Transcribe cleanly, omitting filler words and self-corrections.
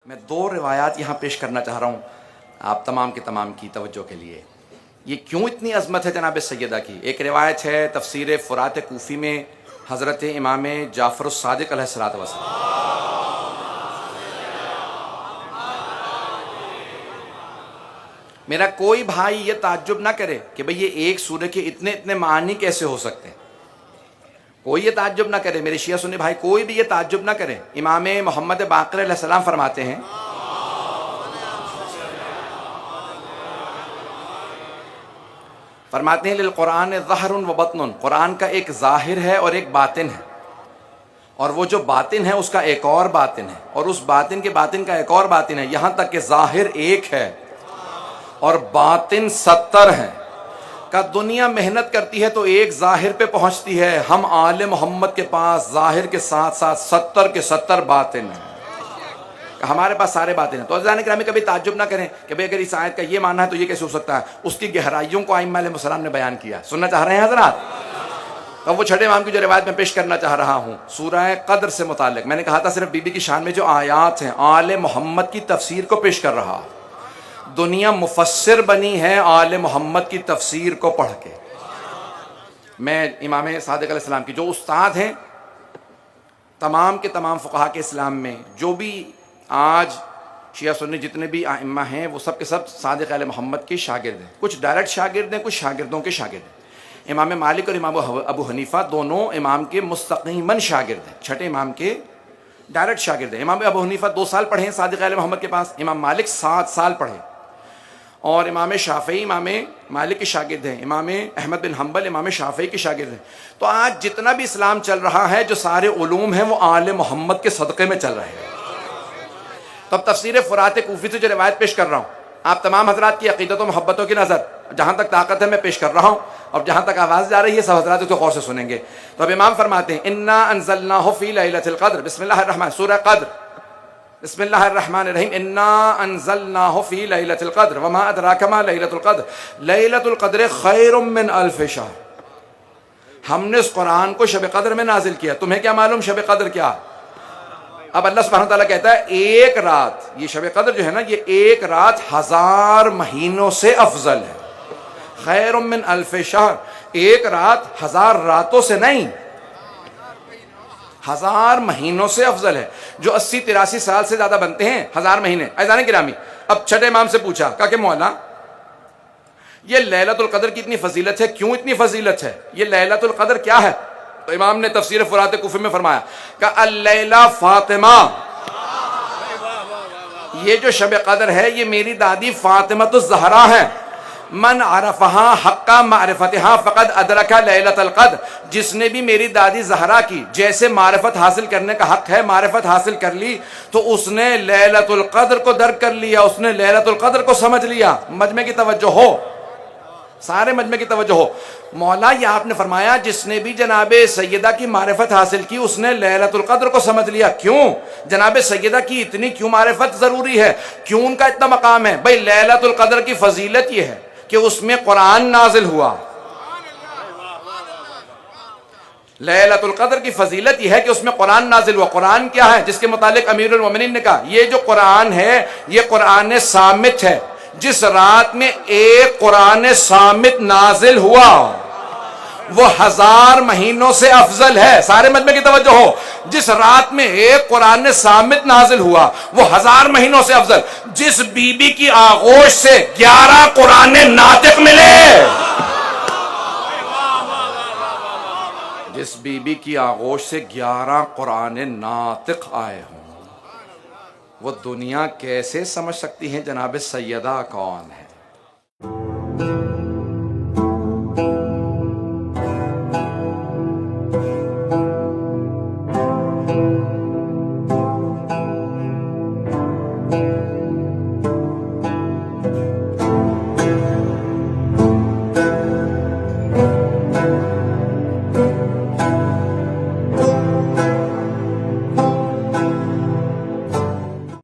میں دو روایات یہاں پیش کرنا چاہ رہا ہوں آپ تمام کے تمام کی توجہ کے لیے۔ یہ کیوں اتنی عظمت ہے جناب سیدہ کی؟ ایک روایت ہے تفسیر فرات کوفی میں حضرت امام جعفر الصادق علیہ الصلوۃ والسلام۔ میرا کوئی بھائی یہ تعجب نہ کرے کہ بھئی یہ ایک سورہ کے اتنے معانی کیسے ہو سکتے ہیں، کوئی یہ تعجب نہ کرے، میرے شیعہ سنی بھائی کوئی بھی یہ تعجب نہ کرے۔ امام محمد باقر علیہ السلام فرماتے ہیں للقرآن ظہر و بطن، قرآن کا ایک ظاہر ہے اور ایک باطن ہے، اور وہ جو باطن ہے اس کا ایک اور باطن ہے، اور اس باطن کے باطن کا ایک اور باطن ہے، یہاں تک کہ ظاہر ایک ہے اور باطن 70 ہے۔ کہ دنیا محنت کرتی ہے تو ایک ظاہر پہ پہنچتی ہے، ہم آل محمد کے پاس ظاہر کے ساتھ ساتھ 70 کے 70 باطن ہیں، کہ ہمارے پاس سارے باطن ہیں۔ تو عزیزان گرامی کبھی تعجب نہ کریں کہ بھئی اگر اس آیت کا یہ معنی ہے تو یہ کیسے ہو سکتا ہے، اس کی گہرائیوں کو ائمہ علیہ السلام نے بیان کیا۔ سننا چاہ رہے ہیں حضرات؟ اب وہ چھٹے امام کی جو روایت میں پیش کرنا چاہ رہا ہوں سورہ قدر سے متعلق، میں نے کہا تھا صرف بی بی کی شان میں جو آیات ہیں آل محمد کی تفسیر کو پیش کر رہا۔ دنیا مفسر بنی ہے آل محمد کی تفسیر کو پڑھ کے۔ میں امام صادق علیہ السلام کی جو استاد ہیں تمام کے تمام فقہا کے اسلام میں، جو بھی آج شیعہ سنی جتنے بھی ائمہ ہیں وہ سب کے سب صادق علیہ محمد کے شاگرد ہیں، کچھ ڈائریکٹ شاگرد ہیں، کچھ شاگردوں کے شاگرد ہیں۔ امام مالک اور امام ابو حنیفہ دونوں امام کے مستقیماً شاگرد ہیں، چھٹے امام کے ڈائریکٹ شاگرد ہیں۔ امام ابو حنیفہ 2 سال پڑھے ہیں صادق علیہ محمد کے پاس، امام مالک 7 سال پڑھے، اور امام شافعی امام مالک کے شاگرد ہیں، امام احمد بن حنبل امام شافعی کے شاگرد ہیں۔ تو آج جتنا بھی اسلام چل رہا ہے، جو سارے علوم ہیں وہ آل محمد کے صدقے میں چل رہے ہیں۔ تو اب تفسیر فرات کوفی سے جو روایت پیش کر رہا ہوں، آپ تمام حضرات کی عقیدت و محبتوں کی نظر جہاں تک طاقت ہے میں پیش کر رہا ہوں، اور جہاں تک آواز جا رہی ہے سب حضرات اس کو غور سے سنیں گے۔ تو اب امام فرماتے ہیں انا انزلناہ فی لیلۃ القدر، بسم اللہ الرحمن، سورہ قدر، بسم اللہ الرحمن الرحیم، انا انزلناہ فی لیلۃ القدر وما ادراک ما لیلۃ القدر، لیلۃ القدر خیر من الف شہر۔ ہم نے اس قرآن کو شب قدر میں نازل کیا، تمہیں کیا معلوم شب قدر کیا؟ اب اللہ سبحانہ تعالیٰ کہتا ہے ایک رات، یہ شب قدر جو ہے نا، یہ ایک رات 1000 مہینوں سے افضل ہے۔ خیر من الف شہر، ایک رات 1000 راتوں سے نہیں، 1000 مہینوں سے افضل ہے۔ جو 80-83 سال سے زیادہ بنتے ہیں 1000 مہینے۔ عزیزان گرامی اب چھٹے امام سے پوچھا کہ مولا یہ لیلۃ القدر کی اتنی فضیلت ہے، کیوں اتنی فضیلت ہے؟ یہ لیلۃ القدر کیا ہے؟ تو امام نے تفسیر فرات کوفی میں فرمایا کہ اللیلہ فاطمہ، یہ جو شب قدر ہے یہ میری دادی فاطمہ الزہرا ہے۔ من عرفہا حق معرفتہا فقد ادرک لیلۃ القدر، جس نے بھی میری دادی زہرا کی جیسے معرفت حاصل کرنے کا حق ہے معرفت حاصل کر لی، تو اس نے لیلۃ القدر کو درک کر لیا، اس نے لیلۃ القدر کو سمجھ لیا۔ مجمع کی توجہ ہو، سارے مجمع کی توجہ ہو۔ مولا یہ آپ نے فرمایا جس نے بھی جناب سیدہ کی معرفت حاصل کی اس نے لیلۃ القدر کو سمجھ لیا۔ کیوں جناب سیدہ کی اتنی کیوں معرفت ضروری ہے، کیوں ان کا اتنا مقام ہے؟ بھئی لیلۃ القدر کی فضیلت یہ ہے کہ اس میں قرآن نازل ہوا۔ لیلۃ القدر کی فضیلت یہ ہے کہ اس میں قرآن نازل ہوا۔ قرآن کیا ہے؟ جس کے متعلق امیر المومنین نے کہا یہ جو قرآن ہے یہ قرآن صامت ہے۔ جس رات میں ایک قرآن صامت نازل ہوا وہ 1000 مہینوں سے افضل ہے۔ سارے مجمع کی توجہ ہو، جس رات میں ایک قرآن صامت نازل ہوا وہ 1000 مہینوں سے افضل۔ جس بی بی کی آغوش سے 11 قرآن ناطق ملے، جس بی بی کی آغوش سے 11 قرآن ناطق آئے ہوں، وہ دنیا کیسے سمجھ سکتی ہیں جناب سیدہ کون ہے؟